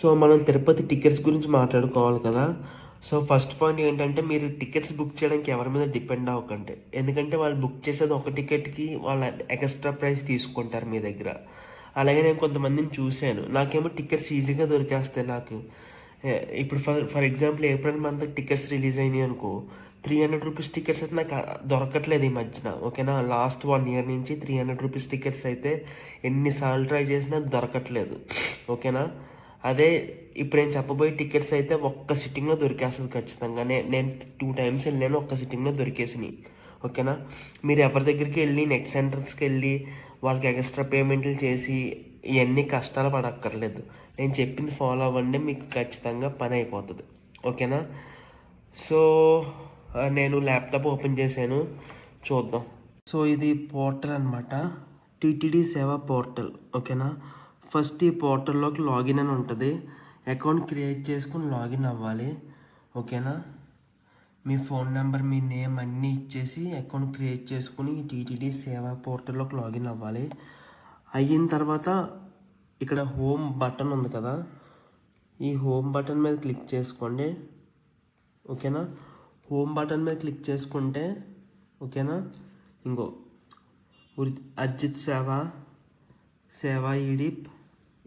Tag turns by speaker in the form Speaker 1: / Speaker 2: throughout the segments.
Speaker 1: So మనం Tirupati tickets గురించి మాట్లాడుకోవాలి కదా. సో ఫస్ట్ పాయింట్ ఏంటంటే మీరు టికెట్స్ బుక్ చేయడానికి ఎవరి మీద డిపెండ్ అవ్వకండి. ఎందుకంటే వాళ్ళు బుక్ చేసేది ఒక టికెట్కి వాళ్ళ ఎక్స్ట్రా ప్రైస్ తీసుకుంటారు మీ దగ్గర. అలాగే నేను కొంతమందిని చూశాను, నాకేమో టికెట్స్ ఈజీగా దొరికేస్తాయి. నాకు ఇప్పుడు for example April month tickets release అయినాయి అనుకో, 300 రూపీస్ టికెట్స్ అయితే నాకు దొరకట్లేదు ఈ మధ్యన. ఓకేనా, లాస్ట్ 1 ఇయర్ నుంచి 300 రూపీస్ టికెట్స్ అయితే ఎన్నిసార్లు ట్రై చేసినా దొరకట్లేదు. ఓకేనా, అదే ఇప్పుడు నేను చెప్పబోయే టికెట్స్ అయితే ఒక్క సిట్టింగ్లో దొరికేస్తుంది ఖచ్చితంగా. నేను 2 టైమ్స్ వెళ్ళాను, ఒక్క సిట్టింగ్లో దొరికేసినాయి. ఓకేనా, మీరు ఎవరి దగ్గరికి వెళ్ళి నెట్ సెంటర్స్కి వెళ్ళి వాళ్ళకి ఎక్స్ట్రా పేమెంట్లు చేసి ఇవన్నీ కష్టాలు పడక్కర్లేదు. నేను చెప్పింది ఫాలో అవ్వండి, మీకు ఖచ్చితంగా పని అయిపోతుంది. ఓకేనా, సో నేను ల్యాప్టాప్ ఓపెన్ చేశాను, చూద్దాం. సో ఇది పోర్టల్ అనమాట, టీటీడీ సేవా పోర్టల్. ఓకేనా, ఫస్ట్ ఈ పోర్టల్లోకి లాగిన్ అని ఉంటుంది. అకౌంట్ క్రియేట్ చేసుకుని లాగిన్ అవ్వాలి. ఓకేనా, మీ ఫోన్ నెంబర్, మీ నేమ్ అన్నీ ఇచ్చేసి అకౌంట్ క్రియేట్ చేసుకుని టీటీడీ సేవా పోర్టల్లోకి లాగిన్ అవ్వాలి. అయిన తర్వాత ఇక్కడ హోమ్ బటన్ ఉంది కదా, ఈ హోమ్ బటన్ మీద క్లిక్ చేసుకోండి. ఓకేనా, హోమ్ బటన్ మీద క్లిక్ చేసుకుంటే ఓకేనా, ఇంకో అర్జిత్ సేవా ఈడిప్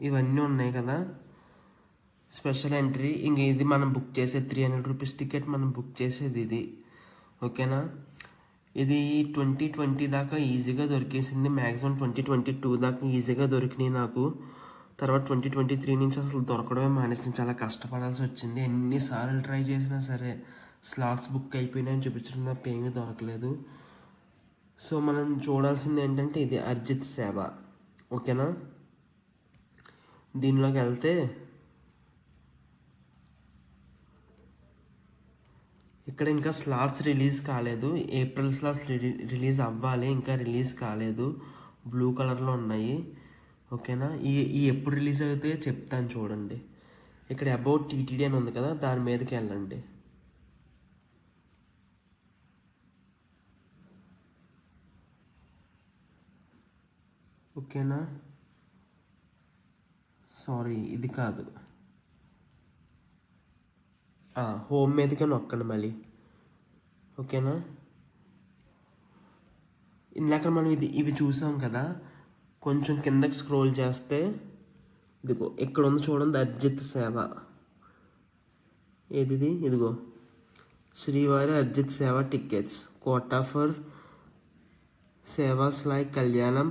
Speaker 1: ఇవన్నీ ఉన్నాయి కదా, స్పెషల్ ఎంట్రీ. ఇంక ఇది మనం బుక్ చేసే 300 రూపీస్ టికెట్ మనం బుక్ చేసేది ఇది. ఓకేనా, ఇది 2020 దాకా ఈజీగా దొరికేసింది, మ్యాక్సిమం 2022 దాకా ఈజీగా దొరికినాయి నాకు. తర్వాత 2023 నుంచి అసలు దొరకడమే మానేసి చాలా కష్టపడాల్సి వచ్చింది. ఎన్నిసార్లు ట్రై చేసినా సరే స్లాట్స్ బుక్ అయిపోయినాయని చూపించడం తప్ప ఏమీ దొరకలేదు. సో మనం చూడాల్సింది ఏంటంటే ఇది అర్జిత్ సేవ. ఓకేనా, దీనిలోకి వెళ్తే ఇక్కడ ఇంకా స్లాట్స్ రిలీజ్ కాలేదు, ఏప్రిల్ స్లాట్స్ రిలీజ్ అవ్వాలి, ఇంకా రిలీజ్ కాలేదు, బ్లూ కలర్లో ఉన్నాయి. ఓకేనా, ఈ ఎప్పుడు రిలీజ్ అవుతాయో చెప్తాను చూడండి. ఇక్కడ అబౌట్ టీటీడీ అని ఉంది కదా, దాని మీదకి వెళ్ళండి. ఓకేనా, సారీ ఇది కాదు, హోమ్ మీదకే నొక్కండి మళ్ళీ. ఓకేనా, ఇందాక మనం ఇవి చూసాం కదా, కొంచెం కిందకి స్క్రోల్ చేస్తే ఇదిగో ఇక్కడ ఉంది చూడండి, అర్జిత్ సేవ. ఏది ఇదిగో, Srivari Arjitha Seva tickets, quota for sevas like Kalyanam,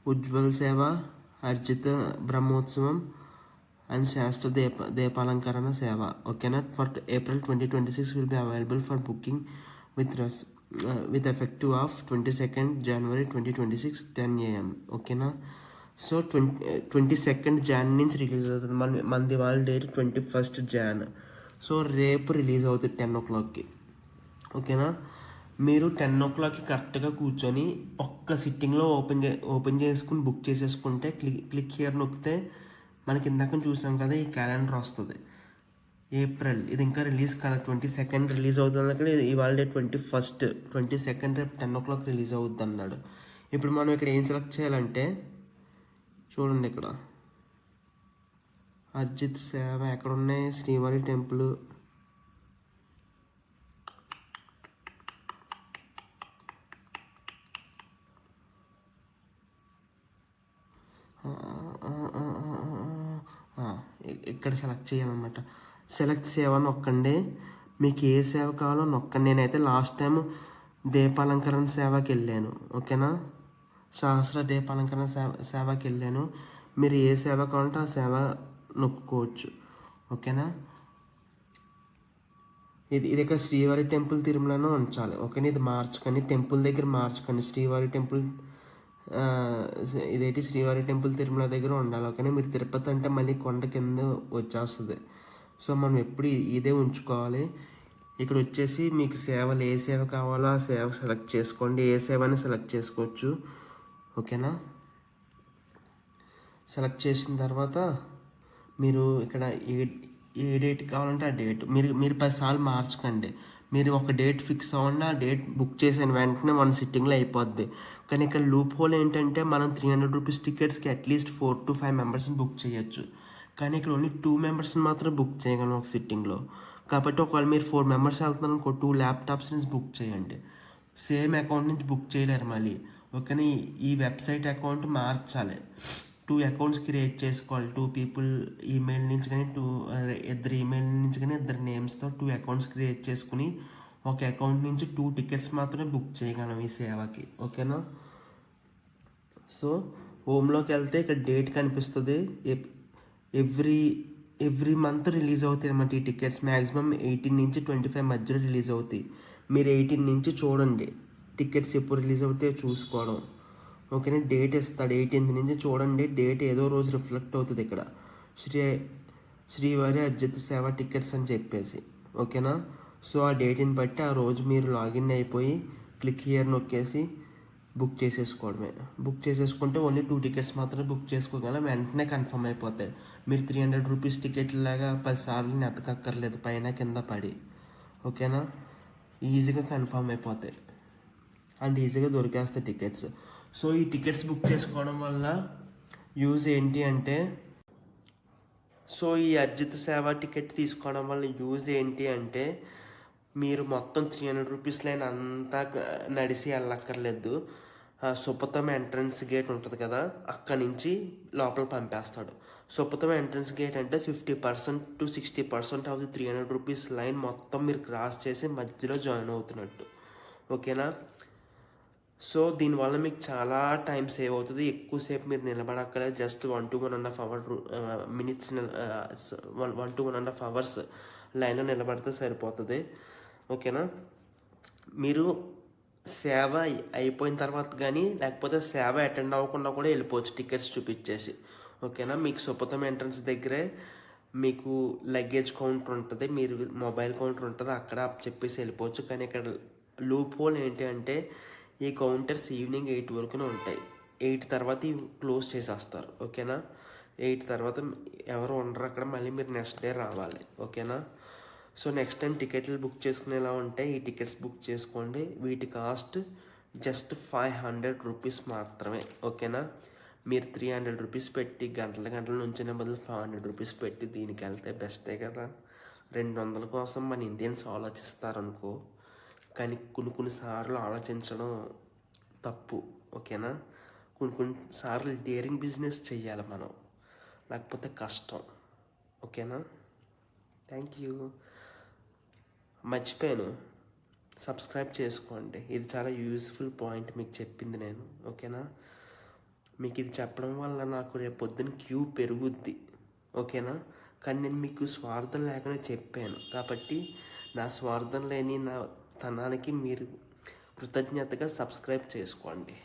Speaker 1: Ujjwal సేవ, అర్జిత బ్రహ్మోత్సవం అండ్ శాస్త్ర దీపాలంకరణ సేవ. ఓకేనా, for April 2026 will be available for booking with effective of 22nd January 2026 10 AM. ఓకేనా, సో 22nd Jan నుంచి రిలీజ్ అవుతుంది. మనది వాళ్ళ డేట్ 21st Jan. సో రేపు రిలీజ్ అవుతుంది 10 o'clockకి. ఓకేనా, మీరు 10 o'clockకి కరెక్ట్గా కూర్చొని ఒక్క సిట్టింగ్లో ఓపెన్ చేసుకుని బుక్ చేసేసుకుంటే క్లిక్ హియర్ నొక్కితే మనకి ఇందాక చూసాం కదా ఈ క్యాలెండర్ వస్తుంది. ఏప్రిల్ ఇది ఇంకా రిలీజ్ కాలేదు, 22nd రిలీజ్ అవుతుంది అక్కడ. ఇవాళ డేట్ 21st, 22nd రేపు 10 o'clock రిలీజ్ అవుద్ది అన్నాడు. ఇప్పుడు మనం ఇక్కడ ఏం సెలెక్ట్ చేయాలంటే చూడండి, ఇక్కడ అర్జిత్ సేవ ఎక్కడ ఉన్నాయి, శ్రీవారి టెంపుల్, ఇక్కడ సెలెక్ట్ చేయాలన్నమాట. సెలెక్ట్ సేవ నొక్కండి, మీకు ఏ సేవ కావాలో నొక్కండి. నేనైతే లాస్ట్ టైం దీపాలంకరణ సేవకి వెళ్ళాను. ఓకేనా, సహస్ర దీపాలంకరణ సేవకి వెళ్ళాను. మీరు ఏ సేవ కావాలంటే ఆ సేవ నొక్కుకోవచ్చు. ఓకేనా, ఇది ఇక్కడ శ్రీవారి టెంపుల్ తిరుమలను ఉంచాలి. ఓకేనా, ఇది మార్చకండి, టెంపుల్ దగ్గర మార్చకండి. శ్రీవారి టెంపుల్ ఇదేంటి శ్రీవారి టెంపుల్ తిరుమల దగ్గర ఉండాలి. ఓకేనా, మీరు తిరుపతి అంటే మళ్ళీ కొండ కింద వచ్చేస్తుంది. సో మనం ఎప్పుడు ఇదే ఉంచుకోవాలి. ఇక్కడ వచ్చేసి మీకు సేవలు ఏ సేవ కావాలో ఆ సేవ సెలెక్ట్ చేసుకోండి, ఏ సేవని సెలెక్ట్ చేసుకోవచ్చు. ఓకేనా, సెలెక్ట్ చేసిన తర్వాత మీరు ఇక్కడ ఏ డేట్ కావాలంటే ఆ డేట్ మీరు 10 సార్లు మార్చకండి. మీరు ఒక డేట్ ఫిక్స్ అవ్వండి, ఆ డేట్ బుక్ చేసిన వెంటనే 1 సిట్టింగ్లో అయిపోద్ది. కానీ ఇక్కడ లూప్ హోల్ ఏంటంటే మనం 300 రూపీస్ టికెట్స్కి అట్లీస్ట్ 4 to 5 మెంబర్స్ని బుక్ చేయొచ్చు. కానీ ఇక్కడ ఓన్లీ 2 మెంబర్స్ని మాత్రం బుక్ చేయగలం ఒక సిట్టింగ్లో. కాబట్టి ఒకవేళ మీరు 4 మెంబర్స్ వెళ్తున్నారు అనుకో, 2 ల్యాప్టాప్స్ నుంచి బుక్ చేయండి. సేమ్ అకౌంట్ నుంచి బుక్ చేయలేరు మళ్ళీ. ఓకేనా, ఈ వెబ్సైట్ అకౌంట్ మార్చాలి. 2 అకౌంట్స్ క్రియేట్ చేసుకోవాలి. 2 పీపుల్ ఈమెయిల్ నుంచి కానీ, ఇద్దరు ఈమెయిల్ నుంచి కానీ, ఇద్దరు నేమ్స్తో 2 అకౌంట్స్ క్రియేట్ చేసుకుని ఒక అకౌంట్ నుంచి 2 టికెట్స్ మాత్రమే బుక్ చేయగలం ఈ సేవకి. ఓకేనా, సో హోమ్లోకి వెళ్తే ఇక్కడ డేట్ కనిపిస్తుంది. ఎవ్రీ మంత్ రిలీజ్ అవుతాయి అన్నమాట ఈ టికెట్స్. మ్యాక్సిమం 18 నుంచి 25 మధ్యలో రిలీజ్ అవుతాయి. మీరు 18 నుంచి చూడండి టికెట్స్ ఎప్పుడు రిలీజ్ అవుతాయో చూసుకోవడం. ఓకేనా, డేట్ ఇస్తాడు 18 నుంచి చూడండి. డేట్ ఏదో రోజు రిఫ్లెక్ట్ అవుతుంది ఇక్కడ, శ్రీవారి అర్జిత సేవ టికెట్స్ అని చెప్పేసి. ఓకేనా, సో ఆ డేట్ని బట్టి ఆ రోజు మీరు లాగిన్ అయిపోయి క్లిక్ హియర్ నొక్కేసి బుక్ చేసేసుకోవడమే. బుక్ చేసేసుకుంటే ఓన్లీ 2 టికెట్స్ మాత్రమే బుక్ చేసుకోగలం. వెంటనే కన్ఫర్మ్ అయిపోతాయి. మీరు 300 రూపీస్ టికెట్ లాగా 10 సార్లు నెతకక్కర్లేదు పైన కింద పడి. ఓకేనా, ఈజీగా కన్ఫర్మ్ అయిపోతాయి అండ్ ఈజీగా దొరికేస్తాయి టికెట్స్. సో ఈ టికెట్స్ బుక్ చేసుకోవడం వల్ల యూజ్ ఏంటి అంటే, ఈ అర్జిత సేవ టికెట్ తీసుకోవడం వల్ల యూజ్ ఏంటి అంటే, మీరు మొత్తం 300 రూపీస్ లైన్ అంతా నడిచి వెళ్ళక్కర్లేదు. సుపథం ఎంట్రన్స్ గేట్ ఉంటుంది కదా, అక్కడి నుంచి లోపల పంపేస్తాడు. సుపథం ఎంట్రన్స్ గేట్ అంటే 50% to 60% of the 300 rupees line మొత్తం మీరు క్రాస్ చేసి మధ్యలో జాయిన్ అవుతున్నట్టు. ఓకేనా, సో దీనివల్ల మీకు చాలా టైం సేవ్ అవుతుంది. ఎక్కువసేపు మీరు నిలబడక్కర్లేదు. Just 1 to 1.5 minutes 1 to 1.5 hours లైన్లో నిలబడితే సరిపోతుంది. ఓకేనా, మీరు సేవ అయిపోయిన తర్వాత కానీ, లేకపోతే సేవ అటెండ్ అవ్వకుండా కూడా వెళ్ళిపోవచ్చు టికెట్స్ చూపించేసి. ఓకేనా, మీకు సుపథం ఎంట్రన్స్ దగ్గరే మీకు లగేజ్ కౌంటర్ ఉంటుంది, మీరు మొబైల్ కౌంటర్ ఉంటుంది, అక్కడ చెప్పేసి వెళ్ళిపోవచ్చు. కానీ ఇక్కడ లూప్ హోల్ ఏంటి అంటే, ఈ కౌంటర్స్ ఈవినింగ్ 8 వరకునే ఉంటాయి. 8 తర్వాత క్లోజ్ చేసేస్తారు. ఓకేనా, 8 తర్వాత ఎవరు ఉండరు అక్కడ, మళ్ళీ మీరు నెక్స్ట్ డే రావాలి. ఓకేనా, సో నెక్స్ట్ టైం టికెట్లు బుక్ చేసుకునేలా ఉంటే ఈ టికెట్స్ బుక్ చేసుకోండి. వీటి కాస్ట్ జస్ట్ 500 రూపీస్ మాత్రమే. ఓకేనా, మీరు 300 రూపీస్ పెట్టి గంటల నుంచిన బదులు 500 రూపీస్ పెట్టి దీనికి వెళ్తే బెస్టే కదా. 200 కోసం మన ఇండియన్స్ ఆలోచిస్తారనుకో, కానీ కొన్ని సార్లు ఆలోచించడం తప్పు. ఓకేనా, కొన్ని సార్లు డేరింగ్ బిజినెస్ చెయ్యాలి మనం, లేకపోతే కష్టం. ఓకేనా, థ్యాంక్ యూ. మర్చిపోయాను, సబ్స్క్రైబ్ చేసుకోండి. ఇది చాలా యూజ్ఫుల్ పాయింట్ మీకు చెప్పింది నేను. ఓకేనా, మీకు ఇది చెప్పడం వల్ల నాకు రేపు పొద్దున్న క్యూ పెరుగుద్ది. ఓకేనా, కానీ నేను మీకు స్వార్థం లేకుండా చెప్పాను కాబట్టి నా స్వార్థం లేని నా తనానికి మీరు కృతజ్ఞతగా సబ్స్క్రైబ్ చేసుకోండి.